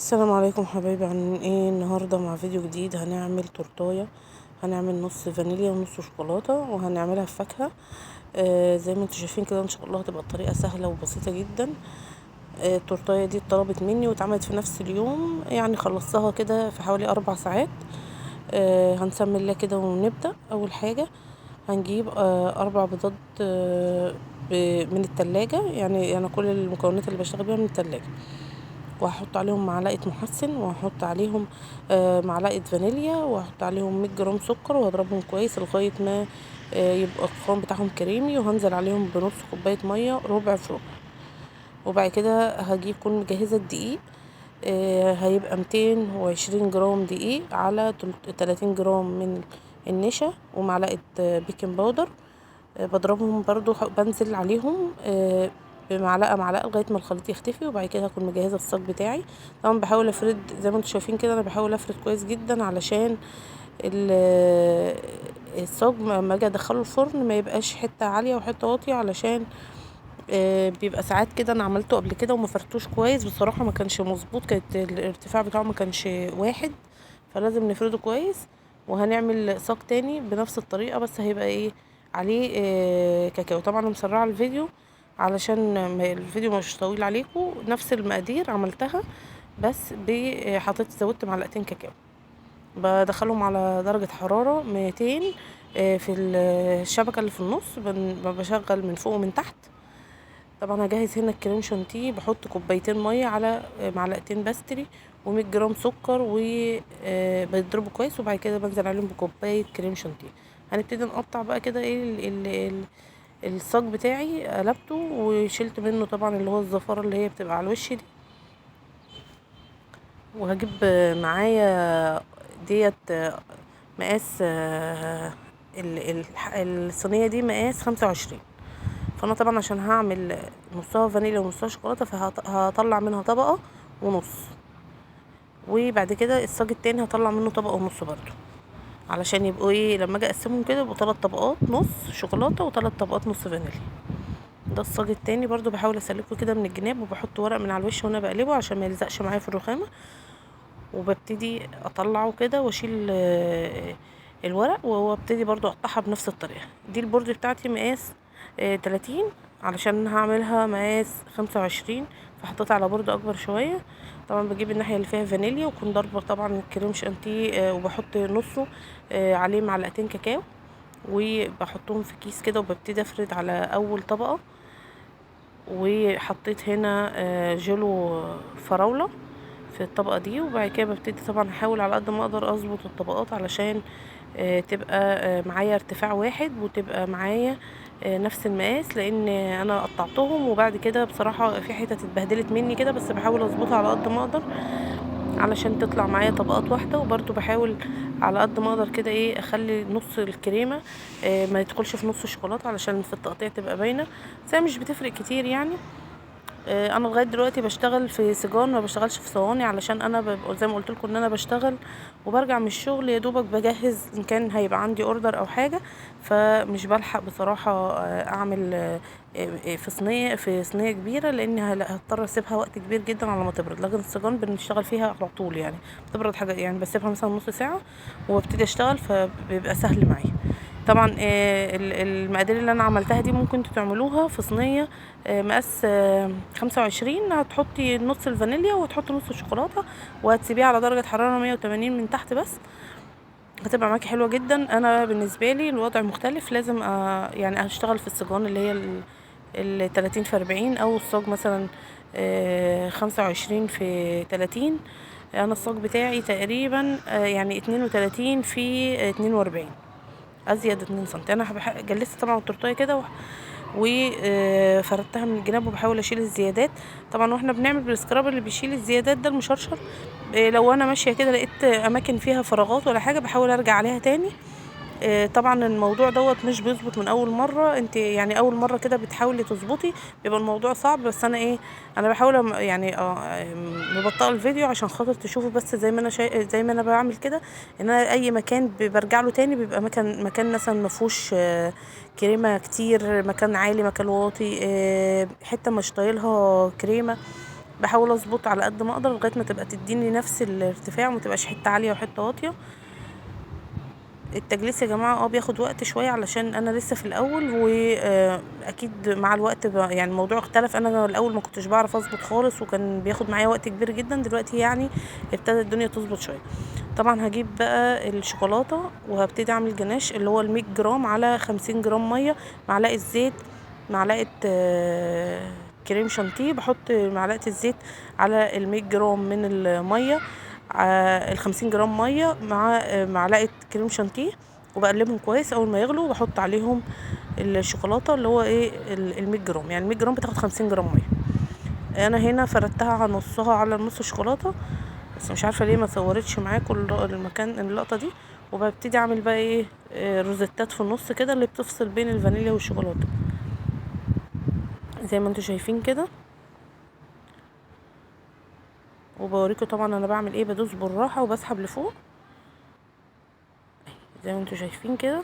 السلام عليكم حبايبي، عاملين ايه؟ النهارده مع فيديو جديد. هنعمل تورتايه. هنعمل نص فانيليا ونص شوكولاته، وهنعملها بفاكهه. زي ما انتم شايفين كده، ان شاء الله هتبقى الطريقه سهله وبسيطه جدا. التورتايه دي اتطلبت مني واتعملت في نفس اليوم، يعني خلصتها كده في حوالي 4 ساعات. هنسمي الله كده ونبدا. اول حاجه هنجيب 4 بيضات من التلاجة. يعني انا كل المكونات اللي بشتغل بيها من التلاجة، وهحط عليهم معلقه محسن، وهحط عليهم معلقه فانيليا، وهحط عليهم 100 جرام سكر، وهضربهم كويس لغايه ما يبقى القوام بتاعهم كريمي، وهنزل عليهم بنص كوبايه ميه، ربع في ربع. وبعد كده هجيب كون مجهزه الدقيق. هيبقى 220 جرام دقيق على 30 جرام من النشا، ومعلقه بيكنج باودر. بضربهم برضو، بنزل عليهم معلقه لغايه ما الخليط يختفي. وبعد كده هكون مجهزه الصاج بتاعي. طبعا بحاول افرد زي ما انتم شايفين كده، انا بحاول افرد كويس جدا علشان الصاج لما اجي ادخله الفرن ما يبقاش حته عاليه وحته واطيه، علشان بيبقى ساعات كده انا عملته قبل كده وما فردتوش كويس بصراحه، ما كانش مظبوط، كانت الارتفاع بتاعه ما كانش واحد، فلازم نفرده كويس. وهنعمل صاج تاني بنفس الطريقه، بس هيبقى ايه عليه كاكاو. طبعا انا مسرعه الفيديو علشان الفيديو مش طويل عليكم. نفس المقادير عملتها، بس حطيت زودت معلقتين كاكاو. بدخلهم على درجة حرارة 200 في الشبكة اللي في النص. بشغل من فوق ومن تحت. طبعا هجهز هنا الكريم شانتيه، بحط كوبايتين ميه على معلقتين باستري و100 جرام سكر، وبضربه كويس. وبعد كده بنزل عليهم بكوبايه كريم شانتيه. هنبتدي نقطع بقى كده ايه الصاج بتاعي. قلبته وشلت منه طبعا اللي هو الزفاره اللي هي بتبقى على الوش دي. وهجيب معايا ديت مقاس الصينيه دي مقاس 25. فانا طبعا عشان هعمل نصها فانيليا ونصها شوكولاته، فهطلع منها طبقه ونص. وبعد كده الصاج التاني هطلع منه طبقه ونص برضو، علشان يبقوا ايه لما اجي اقسمهم كده يبقوا 3 طبقات نص شوكولاته و3 طبقات نص فانيليا. ده الصاج التاني. برضو بحاول اسلكه كده من الجناب، وبحط ورق من على الوش وانا بقلبه عشان ما يلزقش معايا في الرخامه. وببتدي اطلعه كده واشيل الورق، وابتدي برضو اقطعها بنفس الطريقه دي. البورد بتاعتي مقاس 30، علشان هعملها مقاس 25، فحطيتها على بورد اكبر شويه. طبعا بجيب الناحيه اللي فيها فانيليا، وكون ضربه طبعا الكريم شانتيه وبحط نصه عليه معلقتين كاكاو، وبحطهم في كيس كده، وببتدي افرد على اول طبقه. وحطيت هنا جيلو فراوله في الطبقة دي. وبعد كده ببتدي طبعا احاول على قد ما اقدر اظبط الطبقات، علشان تبقى معايا ارتفاع واحد، وتبقى معايا نفس المقاس، لان انا قطعتهم وبعد كده بصراحة في حتت اتبهدلت مني كده، بس بحاول اظبطها على قد ما اقدر علشان تطلع معايا طبقات واحدة. وبرضو بحاول على قد ما اقدر كده ايه اخلي نص الكريمة ما يدخلش في نص الشوكولاتة، علشان في التقطيع تبقى باينة. بس هي مش بتفرق كتير يعني. انا لغايه دلوقتي بشتغل في سيجان، ما بشتغلش في صواني، علشان انا ببقى زي ما قلت لكم ان انا بشتغل وبرجع من الشغل يا دوبك بجهز ان كان هيبقى عندي اوردر او حاجه، فمش بلحق بصراحه اعمل في صينيه كبيره، لان هضطر اسيبها وقت كبير جدا على ما تبرد. لكن السيجان بنشتغل فيها على طول يعني، بتبرد حاجه يعني، بسيبها مثلا نص ساعه وابتدي اشتغل، فبيبقى سهل معايا. طبعا المقادير اللي انا عملتها دي ممكن انتوا تعملوها في صينيه مقاس 25. هتحطي نص الفانيليا وتحطي نص الشوكولاته، وهتسيبيها على درجه حراره 180 من تحت بس، هتبقى معاكي حلوه جدا. انا بالنسبه لي الوضع مختلف، لازم يعني اشتغل في السيجان اللي هي ال 30 في 40، او الصاج مثلا 25 في 30. انا الصاج بتاعي تقريبا يعني 32 في 42، ازيد 2 سم. انا جلست طبعا التورتيه كده وفردتها من الجناب، وبحاول اشيل الزيادات. طبعا واحنا بنعمل بالسكراب اللي بيشيل الزيادات ده المشرشر، لو انا ماشيه كده لقيت اماكن فيها فراغات ولا حاجه بحاول ارجع عليها تاني. طبعا الموضوع دوت مش بيظبط من اول مره. انت يعني اول مره كده بتحاولي تظبطي بيبقى الموضوع صعب، بس انا انا بحاول يعني مبطئه الفيديو عشان خاطر تشوفوا، بس زي ما انا زي ما انا بعمل كده، ان انا اي مكان برجع له تاني بيبقى مكان مثلا ما فيهوش كريمه كتير، مكان عالي مكان واطي، حته مش طايلها كريمه، بحاول اظبط على قد ما اقدر لغايه ما تبقى تديني نفس الارتفاع، وما تبقاش حته عاليه وحته واطيه. التجليس يا جماعه بياخد وقت شويه علشان انا لسه في الاول، واكيد مع الوقت يعني الموضوع اختلف. انا الاول ما كنتش بعرف اظبط خالص، وكان بياخد معايا وقت كبير جدا. دلوقتي يعني ابتدت الدنيا تظبط شويه. طبعا هجيب بقى الشوكولاته وهبتدي اعمل جناش اللي هو ال100 جرام على 50 جرام ميه، معلقه زيت، معلقه كريم شانتيه. بحط معلقه الزيت على ال100 جرام من الميه، ال50 جرام ميه مع معلقه كريم شانتيه، وبقلبهم كويس. اول ما يغلوا بحط عليهم الشوكولاته اللي هو ايه ال100 جرام، يعني 100 جرام بتاخد 50 جرام ميه. انا هنا فردتها على نصها على نص شوكولاته، بس مش عارفه ليه ما صورتش معاكم المكان اللقطه دي. وببتدي اعمل بقى ايه روزيتات في النص كده اللي بتفصل بين الفانيليا والشوكولاته زي ما انتوا شايفين كده. وبوريكم طبعا انا بعمل ايه، بدوس بالراحه وبسحب لفوق زي ما انتوا شايفين كده.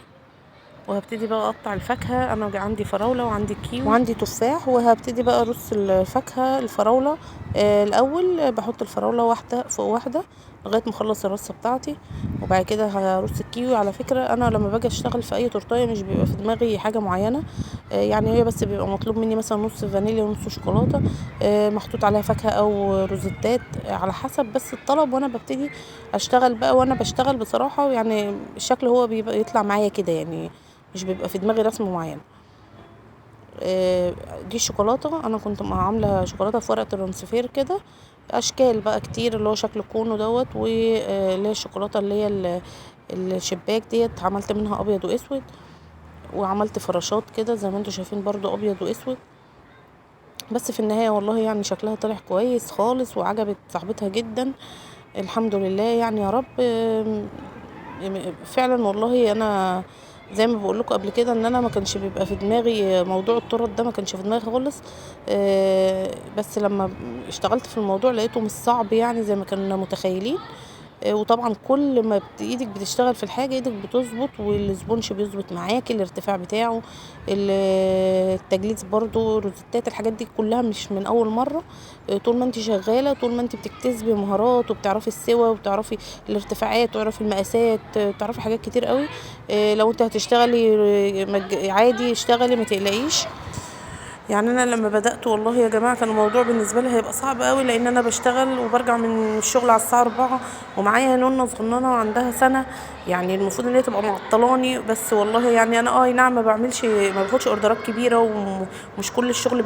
وهبتدي بقى اقطع الفاكهه. انا عندي فراوله وعندي كيوي وعندي تفاح، وهبتدي بقى ارص الفاكهه. الفراوله الاول بحط الفراوله واحده فوق واحده لغايه ما اخلص الرصه بتاعتي، وبعد كده هرص الكيوي. على فكره انا لما باجي اشتغل في اي تورتايه مش بيبقى في دماغي حاجه معينه، يعني هي بس بيبقى مطلوب مني مثلا نص فانيليا ونص شوكولاته محطوط عليها فاكهه او روزيتات على حسب بس الطلب. وانا ببتدي اشتغل بقى، وانا بشتغل بصراحه يعني الشكل هو بيبقى يطلع معايا كده، يعني مش بيبقى في دماغي رسم معين. دي الشوكولاته. انا كنت عامله شوكولاته في ورقه الرنسفير كده، اشكال بقى كتير اللي هو شكل كونو دوت، واللي هي الشوكولاته اللي هي الشباك ديت عملت منها ابيض واسود، وعملت فراشات كده زي ما انتوا شايفين برضو ابيض واسود. بس في النهايه والله يعني شكلها طلع كويس خالص وعجبت صاحبتها جدا، الحمد لله يعني يا رب. فعلا والله انا زي ما بقول لكم قبل كده ان انا ما كانش بيبقى في دماغي موضوع الطرط ده، ما كانش في دماغي خالص. بس لما اشتغلت في الموضوع لقيته مش صعب يعني زي ما كنا متخيلين. وطبعا كل ما ايدك بتشتغل في الحاجه ايدك بتظبط، والسبونش بيظبط معاكي الارتفاع بتاعه، التجليد برضو، روزيتات، الحاجات دي كلها مش من اول مره. طول ما انت شغاله، طول ما انت بتكتسبي مهارات وبتعرفي السوا وبتعرفي الارتفاعات وبتعرفي المقاسات، بتعرفي حاجات كتير قوي. لو انت هتشتغلي عادي اشتغلي ما تقلقيش. يعني انا لما بدات والله يا جماعه كان الموضوع بالنسبه لي هيبقى صعب قوي، لان انا بشتغل وبرجع من الشغل على الساعه 4 ومعايا نونه صغننه عندها سنه، يعني المفروض ان هي تبقى معطلاني. بس والله يعني انا اي نعم ما باخدش اوردرات كبيره، ومش كل الشغل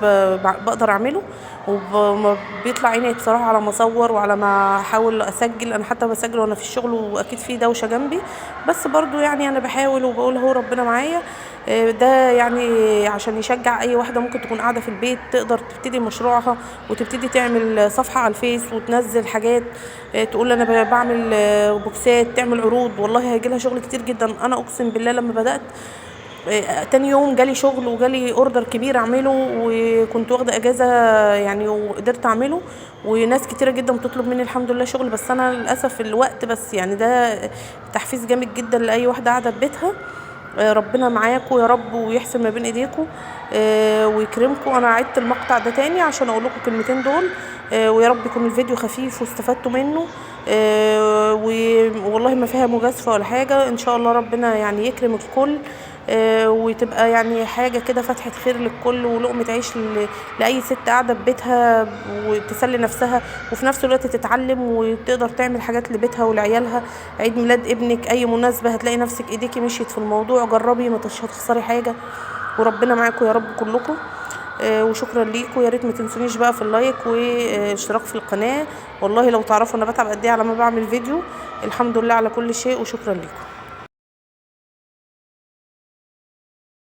بقدر اعمله، وما بيطلع عيني بصراحه على ما اصور وعلى ما احاول اسجل. انا حتى بسجل وانا في الشغل واكيد في دوشه جنبي، بس برضو يعني انا بحاول وبقول هو ربنا معايا. ده يعني عشان يشجع اي واحده ممكن تكون قاعده في البيت تقدر تبتدي مشروعها، وتبتدي تعمل صفحه على الفيس وتنزل حاجات، تقول انا بعمل بوكسات، تعمل عروض. والله هيجيلها شغل كتير جدا. انا اقسم بالله لما بدات تاني يوم جالي شغل وجالي اوردر كبير اعمله، وكنت واخده اجازه يعني وقدرت اعمله، وناس كتيره جدا بتطلب مني الحمد لله شغل. بس انا للاسف الوقت، بس يعني ده تحفيز جامد جدا لاي واحده قاعده في بيتها. ربنا معاكم يا رب ويحسن ما بين ايديكم ويكرمكم. انا عدت المقطع ده تاني عشان اقول لكم الكلمتين دول، ويا رب يكون الفيديو خفيف واستفدتوا منه. والله ما فيها مجازفه ولا حاجه، ان شاء الله ربنا يعني يكرم الكل، وتبقى يعني حاجه كده فتحه خير للكل ولقمه عيش لاي ست قاعده في بيتها وتسلي نفسها، وفي نفس الوقت تتعلم وتقدر تعمل حاجات لبيتها ولعيالها. عيد ميلاد ابنك، اي مناسبه هتلاقي نفسك ايديكي مشيت في الموضوع. جربي ما هتخسري حاجه، وربنا معاكم يا رب كلكم. وشكرا ليكم. يا ريت ما تنسونيش بقى في اللايك واشتراك في القناه. والله لو تعرفوا انا بتعب قد ايه على ما بعمل فيديو. الحمد لله على كل شيء، وشكرا ليكم.